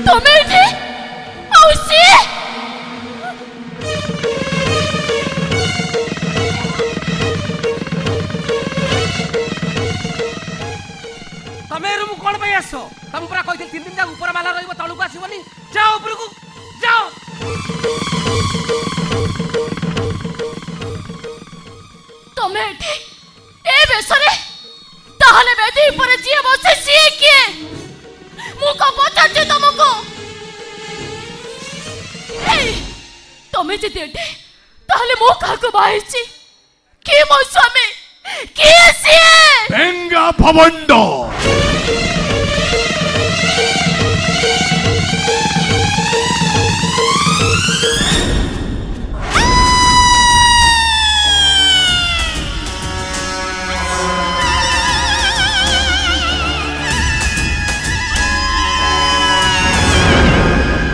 ତମେ ଏଠି ମାଉସୀ तमे रूम कोन पे आसो तुम पूरा कहथिल 3 दिन जा ऊपर वाला रहइबो तळुक आसीबनी जाओ ऊपर को जाओ तमे एठी ए बेसरे ताहले बेदी पर जिए बसे सी के मु को पछाचे तुमको ए तमे जे एठी ताहले मो का को बाहिची के मो स्वामी के सी बेंगा भवंडो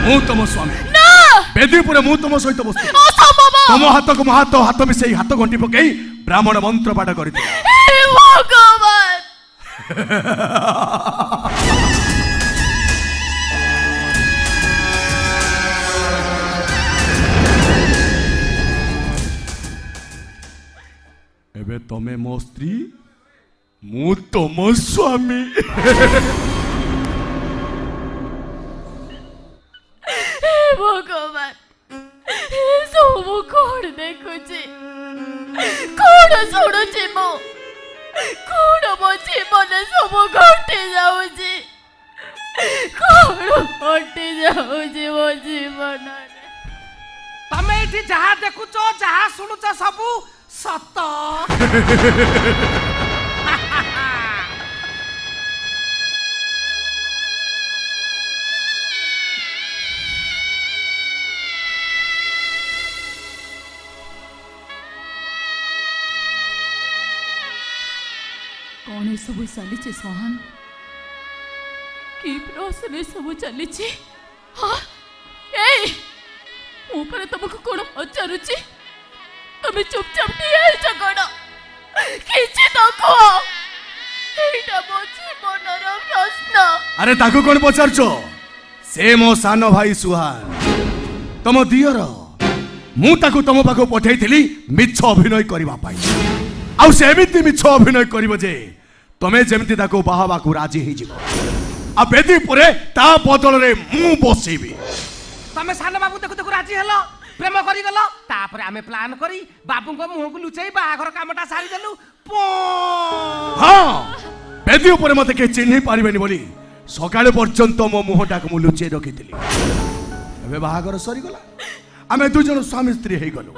मु तुम स्वामी ना बेदीपुरे मु तुम सहित बसती असंभव तुम हाथ को हाथ मिसई हाथ गंटी पकई ब्राह्मण मंत्र पाठ करते भगवान एबे तमे मो स्त्री मु तुम स्वामी भगवान सब कौन देखुची कौन शुणुची मो कौन मो जीवन सब घटी जाऊची कौन घटी जाऊची मो जीवन तमे एठी जहा देखुचो जहा सुनुचो सबु सत कौन सब चली सोहन कि प्रश्न सब चली हाँ ए ऊपर तुमको कौन पचारुची तुम्हें चुपचाप ठिया कौन किसी तो कह एटा मो जीवनर प्रश्न अरे ताकू कौन पचारचो से मो सान भाई सुहान तम दियर मु ताकू तम पाखो पठेइथिली मिछ अभिनय करबा पाई आउ से एमिति मिछ अभिनय करिवो जे तमे जेमिति ताकू बाहाबाकू राजी हे जिवो आ बेदी पुरे ता बदल रे मु बसेबी तमे सान बाबू देखु देखु राजी हेलो प्रेम करी गलो तापरे आमे प्लान करी बाबू को मुह को लुचई बाघर कामटा सारी देलु हां बेदी ऊपर मते के चिन्हि पारिबेनी बोली सकाळे पर्यंत मो मुहटा को मु लुचई रखितिली एबे बाघर सरी गला आमे दु जन स्वामी स्त्री हे गलो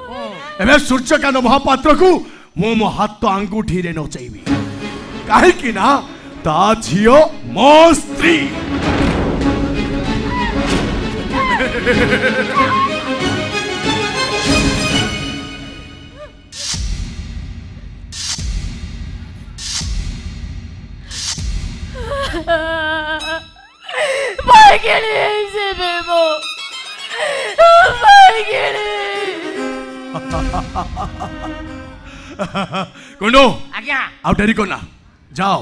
एबे सूर्यकांत महापात्र को मो हाथ अंगूठी रे नचैबी काहे कि ना ता झियो मो स्त्री से बेबो कुंडो आज्ञा आउ डेरी करना जाओ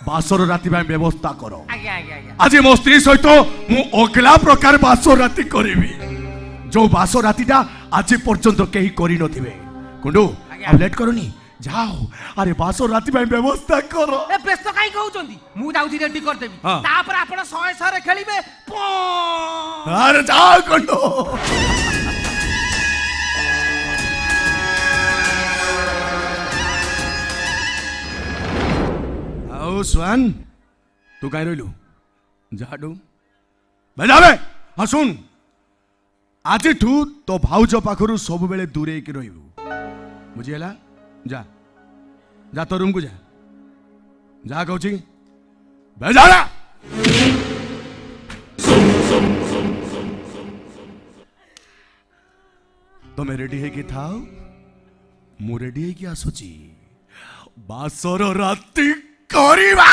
बासर राति में व्यवस्था करो आज्ञा आज्ञा आज्ञा आज मो स्त्री सहित मु अगला प्रकार बासर राति करिवि जो बासर रातिटा आज पर्यंत केही करि नथिबे कुंडो अब लेट करनी जाओ अरे बासर राति में व्यवस्था करो ए व्यस्त काई कहउचंदी मु जाउथि रेडी कर देबी हाँ। तापर आपण 100 रे खेलिबे अरे जाओ कुंडो आओ स्वान तू कहीं रही जाडू बजावे हाँ सुन आज ठू तो भाउज पाखरु सब बेले दूरे की रहिबू बुझीला जा जा तो रूम को जा कहूँ बेजा तुम्हें रेडी है कि था मु रेडी है कि आसुची बासर राति करिबा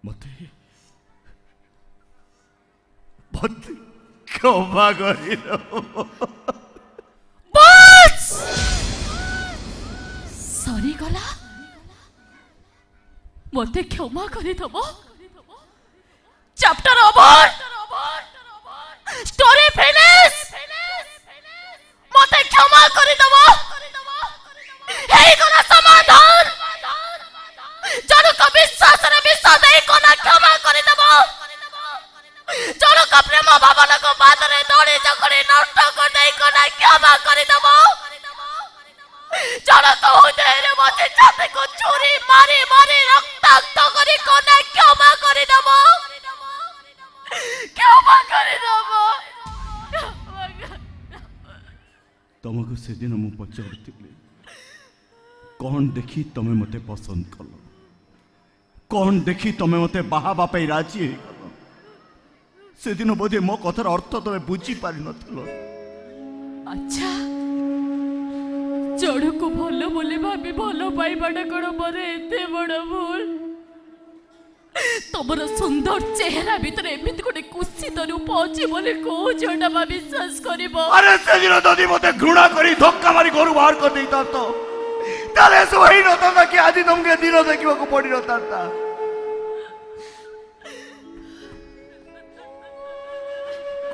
मते मते क्षमा करिलो बस सरी गला मते क्षमा करि दबो चैप्टर ओवर स्टोरी फिनिश मते क्षमा करि दबो हेई गला समाधान जणु को विश्वास रे विश्वास देई कोना क्षमा करि दबो जणु को प्रेम भावना को बात रे दौड़ी झगड़ी नष्ट कर देई कोना क्षमा करि दबो जणु को हृदय रे बसे छाती को छुरी मारी मारी रक्ताक्त करी कोना क्षमा करि दबो क्षमा करि दबो तुमको से दिन मु पचारती कौन देखी तमे मते पसंद कल कौन देखी तमे मते बाहा बापे राजी से दिन बोधे मो कथार अर्थ तमे बुझी पारि नथिलो अच्छा जड़ को भलो बोले भाभी भलो पाइबाटा कण मोरे एते बड़ भूल तमर सुंदर चेहरा भीतर एमिति गोटे कुत्सित रूप अछि बोले को जणा बा विश्वास करिवो अरे से दिन ददी मते घृणा करी धक्का मारी घर बाहर कर देता तो ताले सो ही नता कि आज तुमके दिन देखिबा को पड़ी नता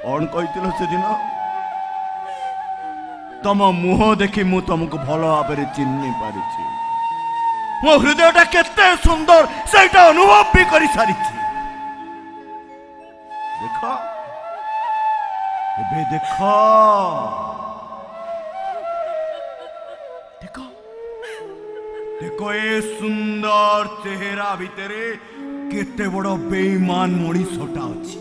कौन कहितिलो से दिन तम मुह देखि मु तुमको भलो भाबरे चिन्नी पारिछि मो हृदयटा केते सुंदर सेटा अनुभव भी करि सारिछि देखो एबे देखो देखो देखो ए सुंदर चेहरा भितरे केते बड़ बेईमान मणिषटा अछि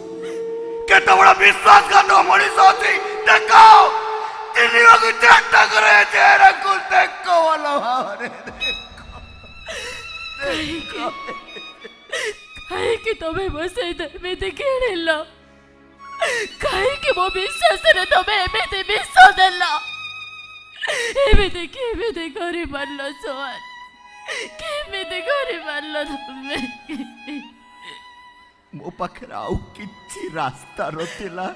केते बड़ विश्वासघात मणिष अछि देखो दिलियो को चेष्टा करे चेहरा को देखो वाला भावरे काहे कि तमे बसे एमिति खेलिलो काहे कि मो विश्वास रे तमे एमिति विश्वास देलो एमिति केमिति करि पारलो सोहन केमिति करि पारलो तमे मो पाखे आउ किछि रास्ता नथिला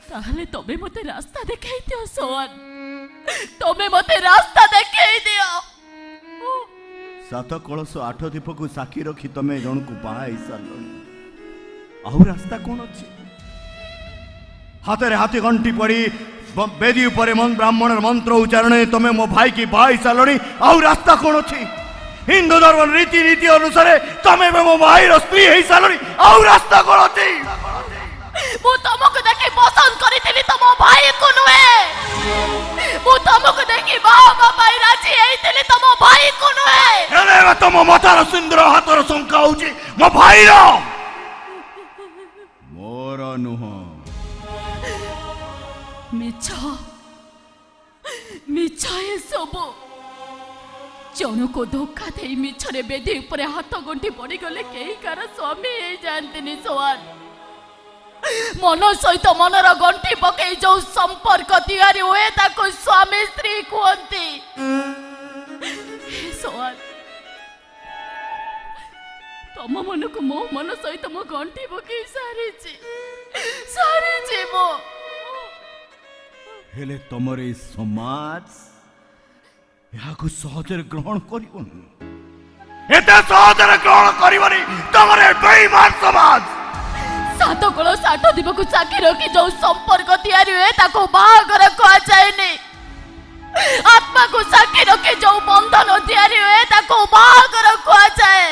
ताहले तमे मते रास्ता देखाई दियो सोहन तमे मते रास्ता देखाई दियो सात कलश आठ दीप को साक्षी रखी तमे जन को बाहा सार आउ रास्ता कौन अच्छी हाथ रे हाथी घंटी पड़ी बेदी ऊपर ब्राह्मण मंत्र उच्चारण तमे मो भाई की बाहा सार आउ रास्ता कौन अच्छी हिंदू धर्म रीति नीति अनुसार तमे मो भाई स्त्री हो सार आउ रास्ता कौन अच्छी मु तुमको देखि पसंद करिथिली तम भाई को नुहे मु तुमको देखि बाबा भाई राजी हेइथिली तम भाई को नुहे हेले तम मातार सुंदर हाथर शंका होची मो भाई रो मोर नुह मिछ मिछ ए सब जन को धोखा दे मिछरे बेदी ऊपर हाथ गंठी पड़ी गले केही कार स्वामी हे जानतिनी सोहान मन सहित मनर गंठी पकई जो संपर्क तैयारी हुए ताको स्वामी स्त्री कहती सोहान तम मन को मो मन सहित मो गंठी पकई सारी मो हेले तमरे समाज याको सहजरे ग्रहण करिवनी एते सहजरे ग्रहण करिवनी तमरे बेईमान समाज सात कल साठ दीप को साक्षी रखी जो संपर्क तैयारी हुए ताको बाहागर कहा जाए आत्मा को साक्षी रखी जो बंधन तैयारी हुए ताको बाहागर कहा जाए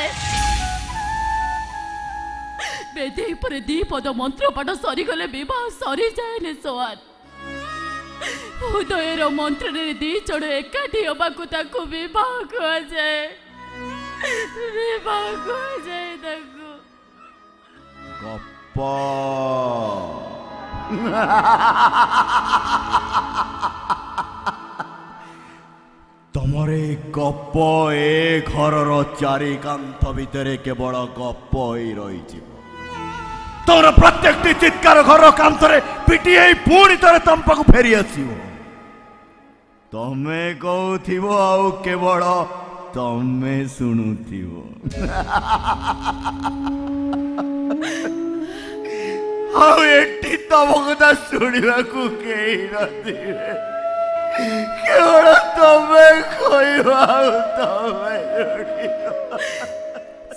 बेदी पर दी पद मंत्र पाठ सरी गले विवाह सरी जाए सोहान हृदयर मंत्र रे दी जण एकाठी हवा को ताको विवाह कहा जाए ताको तमरे गप ए घर चारि कांथ भितर केवल गप ही रही तोर प्रत्येक चित्कार घर कांथरे पिटी पुणी तोरे तम पाखु फेरी आसीबो तमे कहथिबो आउ केवल तमे शुणुथिबो ଆଉ ଏଠି ତମ କଥା ଶୁଣିବାକୁ କେହି ନଥିବେ କେବଳ ତମେ କହିବ ଆଉ ତମେ ଶୁଣିବ।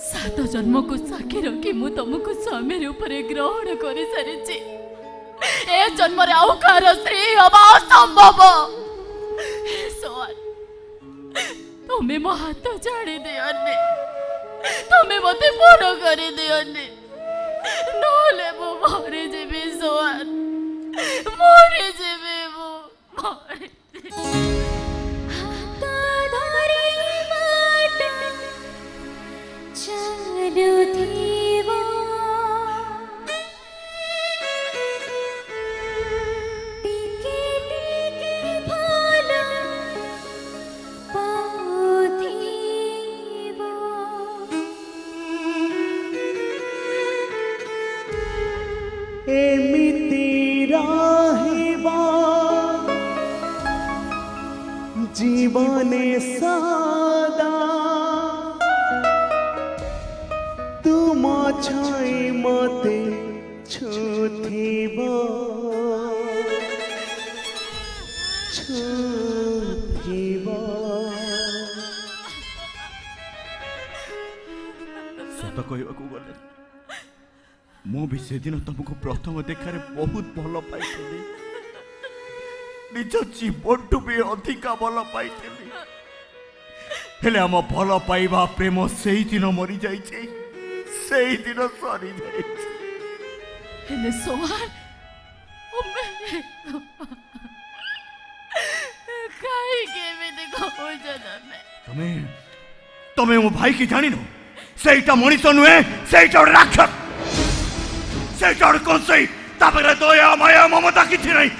7 जन्म को साक्षी रखी मु तुमको स्वामी रूप में ग्रहण कर सारी ए जन्म रे आउ कार स्त्री हवा असंभव। तुम्हें मो हाथ छाड़ी दियने तुम्हें मत फोन कर दियने नहले मो मरी जीवी सोहान मरी जीवी मो जीवने सदा तुम छाई मते छुथिबो सत कहवाकू गले मु भी से दिन तुमको प्रथम देखार बहुत भल पाई निज जीवन भी अधिका भल पाई हेले आम भल पाइबा प्रेम से ही दिन मरी जाइए से ही दिन सरी हेले सोहान काई केमिति कहउछ तमे तमे मो भाई की जानी नो सेटा मनीष नुहे सेटा राक्षस सेटा कौन सही तापर दया माया ममता किछि नहीं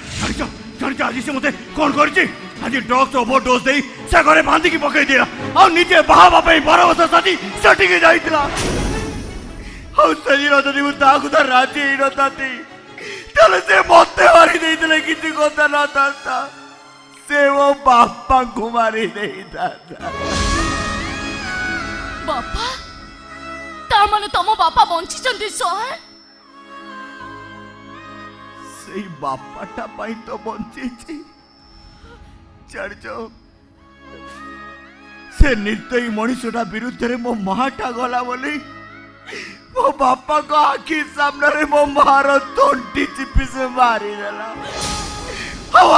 जानिछ आज से मते कौन करछि आज ड्रग्स ओवरडोज दे से घरे बांधी की पकई दिला आ निजे बाबा पे बरवस साथी सटी के जाइतला आ सजीरो जदी मु ताकु त राजी न ताती तले से मते मारी देइतले किछि कोता न ताता से वो बापा को मारी देइता बापा ता माने तम बापा बंची चंदी सोहान से बापाटा पाई तो बंची जानिछ से निर्दयी मनीषटा विरुद्ध रे मो माटा गला बोली मो बापा को आखि सामने मो मार तंटी चिपी से मारी देला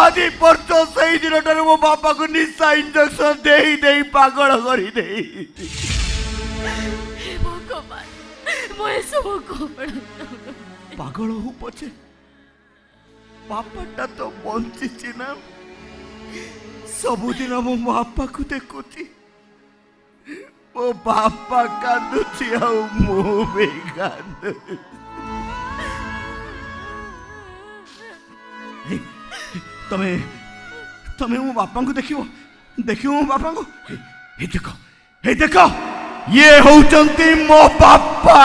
आज परसो से दिन मो बापा को निशा इंजेक्शन दे पागल कर पागल हो पछे बापाटा तो बंची ना सबुदिन मो बापा को देखुची मो बापा कांदुची आ मु भी कांदु तमे तमे मो बापा को देखियो मो बापा को हे देखो ये होचंती मो बापा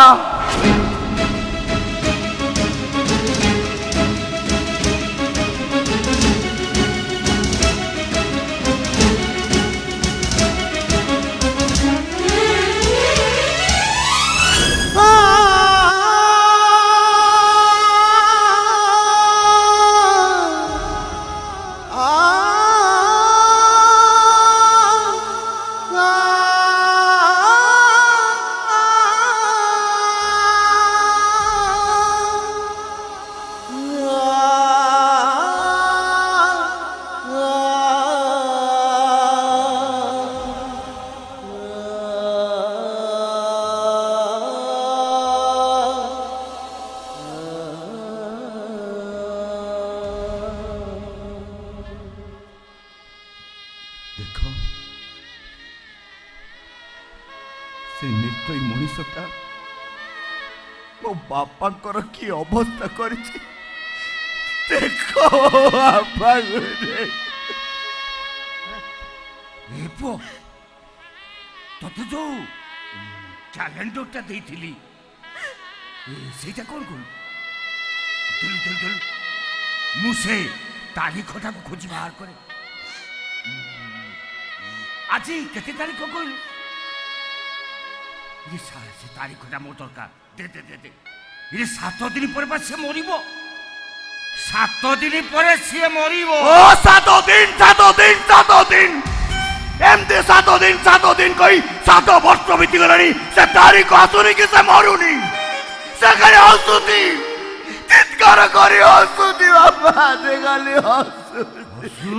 बापा की अवस्था कर देखो बापा तोते जो कैलेंडरटा देइथिली सेटा कोन कोन मुसे तारीखटा को खोजी बाहर करे आज केते तारीख कहलु ये से तारीखटा मोर दरकार दे दे दे दे ये 7 दिन पर बा से मरिबो 7 दिन पर से मरिबो ओ 7 दिन एमती 7 दिन कही 7 वर्ष बीती गलानी से तारीख आसुनी कि से मरुनी से खाली हसुती चित्कार करी हसुती बाबा से खाली हसु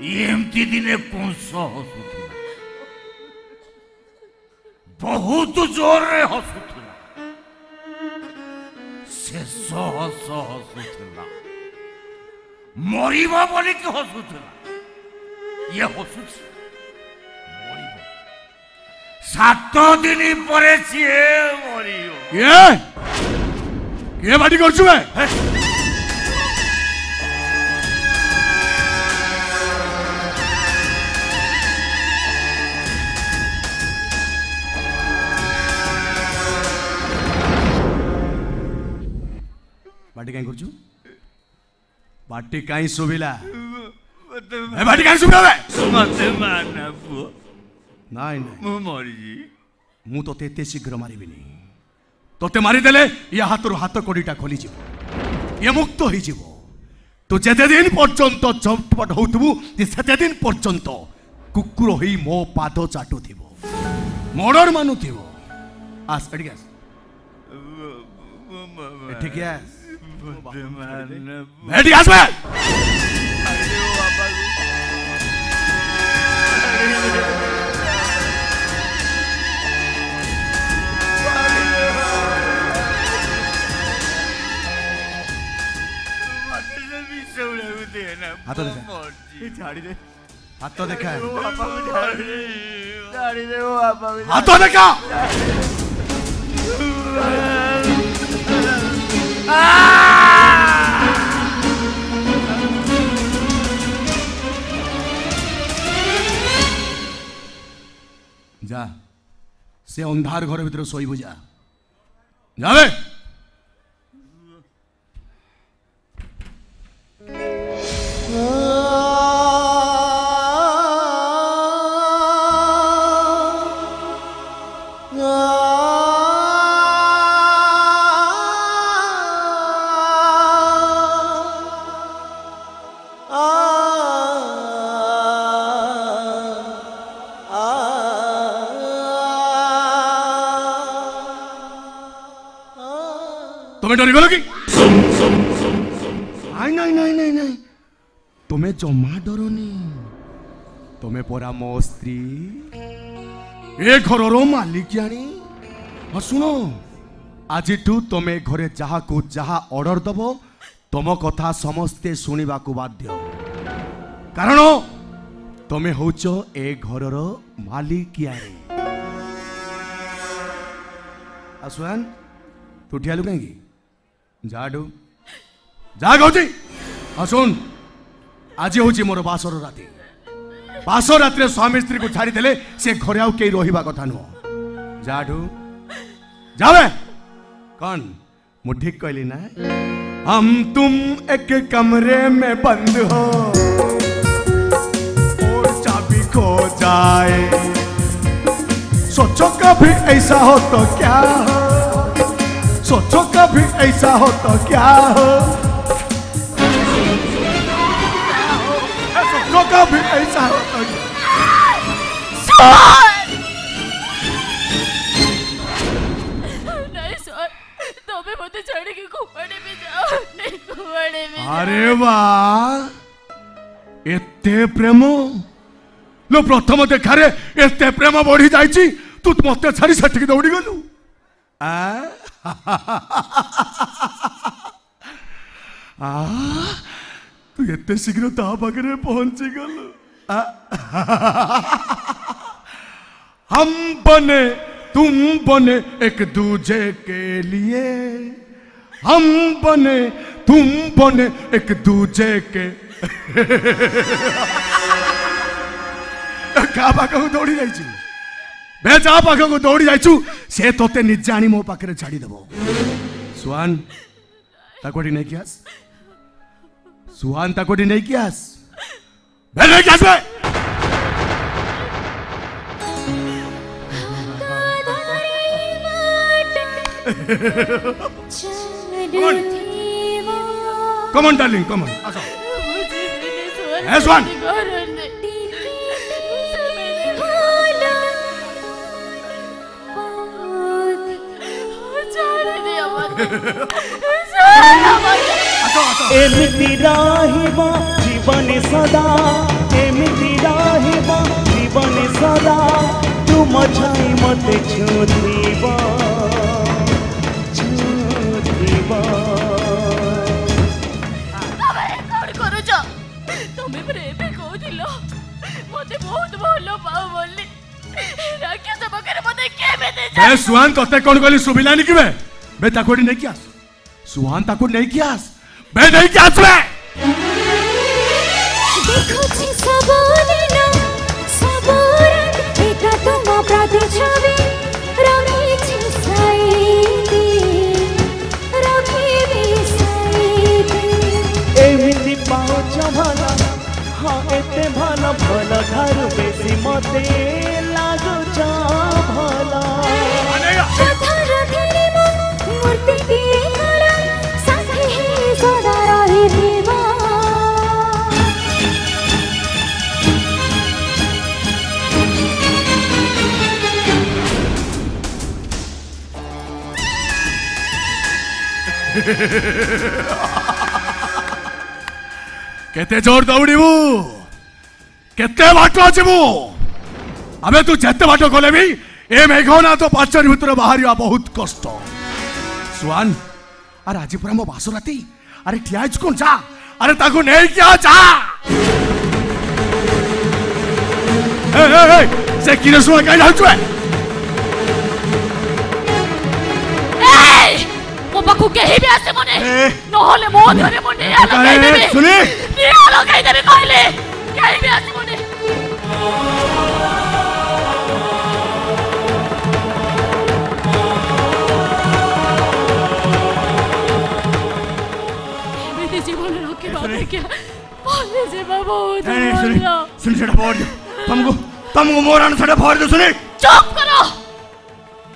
एमती दिने कौन सा हसुती बहुत जोर रे हसुथिला शेष हसुथिला मरिबा बोली कि हसुथिला ये हसुछ मरिबो 7 दिन परे सिए मरियो ये बाटी करछु मैं बाटी काई करछु बाटी काई सुबिला ए बाटी काई सुबिला बे मते माना पुओ नाइ नाइ मु मरि जी मु तो तेते शीघ्र मारिबिनी तोते मारी देले या हाथरो हाथ कोडीटा खोली जिवो ये मुक्त होई जिवो तो जेते दिन पर्यंत चटपट होतबु जे सेते दिन पर्यंत कुकुर होई मो पाद चाटुथिबो मर्डर मानुथिबो आस एडी आस ठीक है एडी आस बे हाथ देखा हाथ देखा हाथ देखा जा से अंधार घर भीतर शोइबु जा जावे तुम्हें डरी गलो कि नहीं नहीं नहीं नहीं तुम्हें जमा डरनी तुम्हें परा मो स्त्री ए घर मालिकियानी शुण आज तुम्हें घरे जहा को जहा ऑर्डर दब तुम कथा समस्ते शुणा बाध्य कारण तुम्हें होच ए घर मालिकियानी आसुआन तू ठियालु कहीं जाडू जा कहूँ शुन आज हूँ मोर बासर राति बासर राति स्वामी स्त्री को छाड़ी देले से घरे आउ कई रहिबा कथा नुह जाडू जावे कौन मु ठीक कहली ना हम तुम एक कमरे में बंद हो और चाबी खो जाए सोचो कभी ऐसा हो तो क्या हो सोचो कभी ऐसा हो तो क्या हो सोचो कभी ऐसा हो तो नहीं सर तुम्हें मत छोड़ के कुआड़े में जाओ नहीं कुआड़े में अरे वाह एते प्रेम लो प्रथम देखारे एते प्रेम बढ़ी जाइची तू मत छाड़ी सेठिक दौड़ी गलु तू एते शीघ्र ता पाखे पहुंची गलु हम बने तुम बने एक दूजे के लिए हम बने तुम बने एक दूजे के क्या पाख को दौड़ी जाइए बे जा पाख को दौड़ी जाइछु से तोते निजे आनी मो पाखे छाड़ी देबो सुहान ताकोटी नहीं कियास सुहान ताकोटी नहीं कियास बेटे क्या से Come on, darling, come on. Yes, one. एमिति राहिबा जीवन सदा एमिति राहिबा जीवन सदा तुम छाई मते छुथिबा तुम्हें प्रेम कहूथिलो मते बहुत भलो पाओ बोली राक्षस बकरे मते केमेते ए सुहान तते कोन कहली सुबिलानी कि बे ताकोडी नहीं कियास सुहान ताको नहीं कियास बे नहीं कियास बे देखो छी सबोने ना सबोर एका तुम प्रति छवि रवि छी साईदी रवि साईदी एमिति पाओ भला हाँ एते भला भला घर बेसी मते लागो भला पत्थर तेरे मूर्ति की कला साथी है सदा रहे देवा केते जोर दौड़ीबू केते बाट जीवू अबे तू जेते बाट गले भी ए मेघना तो पाचर भीतर बाहर बहुत कष्ट सुहान अरे आज पूरा मो बास राती अरे ठिया कौन जा अरे ताको नहीं क्या जा से किने सुहा कहीं जाऊँ मो पाखु केही भी आसे मने नहले मो धरे मने लगाई देबे सुनी निया लगाई देबे कहले केही भी आसे मने एमिति जीवन रखे बाबा क्या बोले जे बाबा सुनी सेटा फोड़ दो तुमको मोरान सेटा फोड़ दो सुनी चुप करो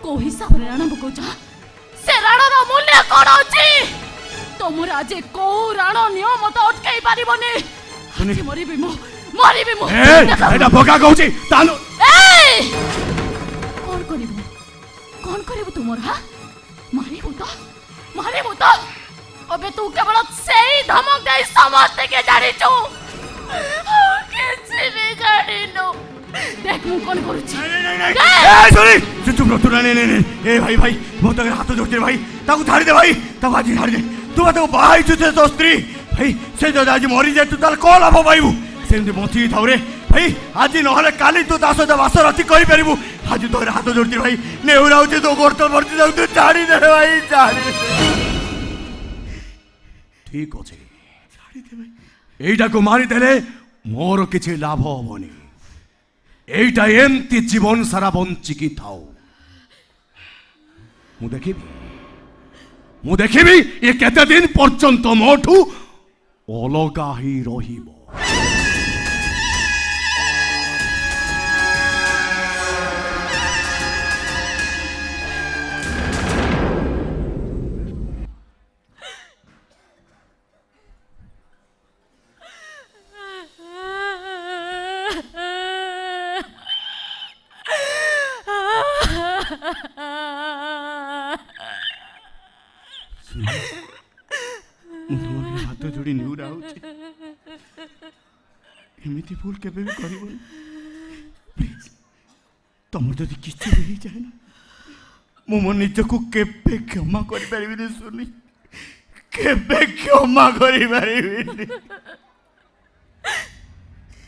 को हिसाब रे राणा को जा से राणा रो मूल्य कोन अछि तमर आज को राणा नियम तो अटकाई पारिबनी सुनी मरिबी मो ए एटा बोका कहूची तानु ए कोन करिबो तुमर हा मारिबो तो अबे तू केवल सेही धमक दे समझते के जानि छु किसी भी जानि नो देख मु कोन करूची नहीं सुनी चुप रहो तू नहीं ए भाई मो तक हाथ जोड़ते भाई ताको धारी दे भाई तब आज धारी दे तू तो बाहाई छु तो स्त्री भाई से जो आज मरी जाए तू ताल कोन लाभ पाइबू सेमती बंची थाउ रे भाई आज नहले काली तू ता सहित बासरती करि परिबू आज तो हाथ जोड़ती भाई नेउराउची तो गोरत मरती जाऊ तू छाड़ी दे भाई छाड़ी ठीक अछि छाड़ी दे भाई एइटा को मारी देले मोर किछि लाभ होबनी एइटा एमती जीवन सारा बंचिकी थाओ मु देखिबी ये केते दिन पर्यंत मोठू अलगा ही रहिबो हाथ जोड़ी निउरा एमती भूल केबे भी करिबोनी प्लीज तुम जदि किछि भी जाए ना मो मन निजको केबे क्षमा करि परिबिनी सुनी केबे क्षमा करि परिबिनी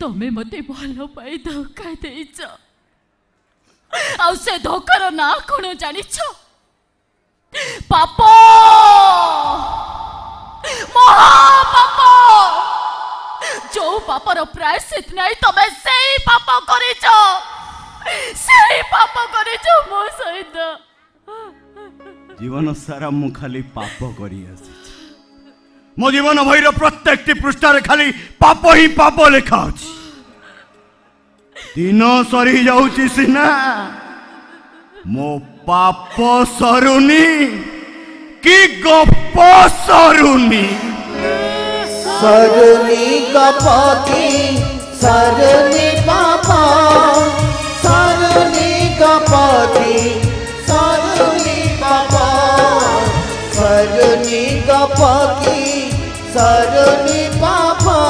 तमे मते भलो पाई धोखा देइछ आ से धोखार ना कोन जानिछ पाप महापाप जो पापर प्रायश्चित नहीं तमे सेही पाप करिछ मो सहित जीवन सारा मु खाली पाप करी आसी मो जीवन भैर प्रत्येक पृष्ठ खाली पाप ही पाप लिखा अछि दिन सरी जाऊची सिना मो पाप सरुनी कि गप सरुनी सरुनी गपकी सरुनी पापा सरुनी गपकी सरुनी पापा सरुनी गपकी सरुनी पापा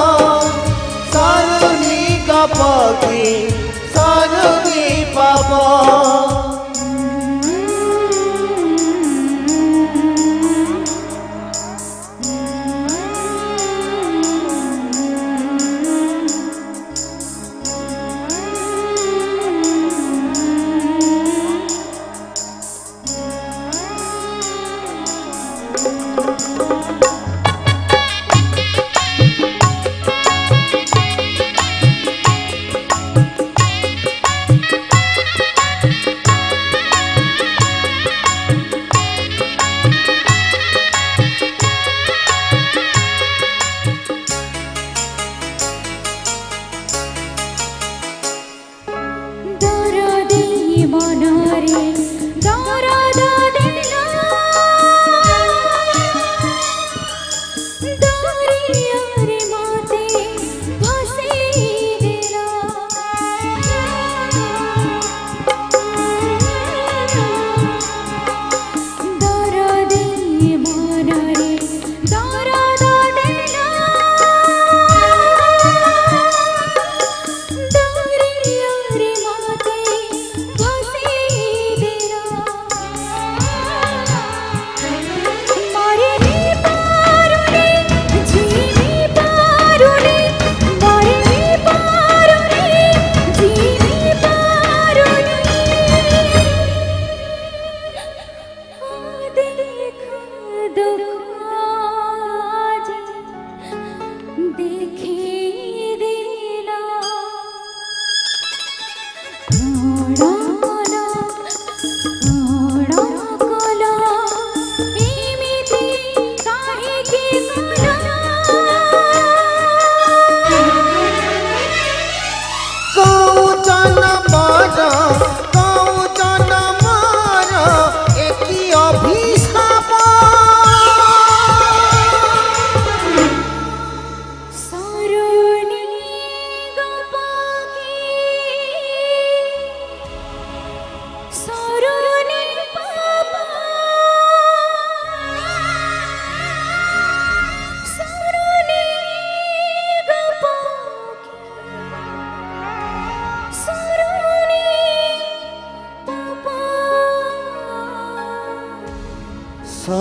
सरुनी गपकी सरुनी पापा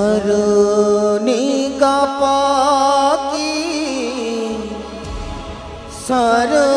सरुनी गपकी सरुनी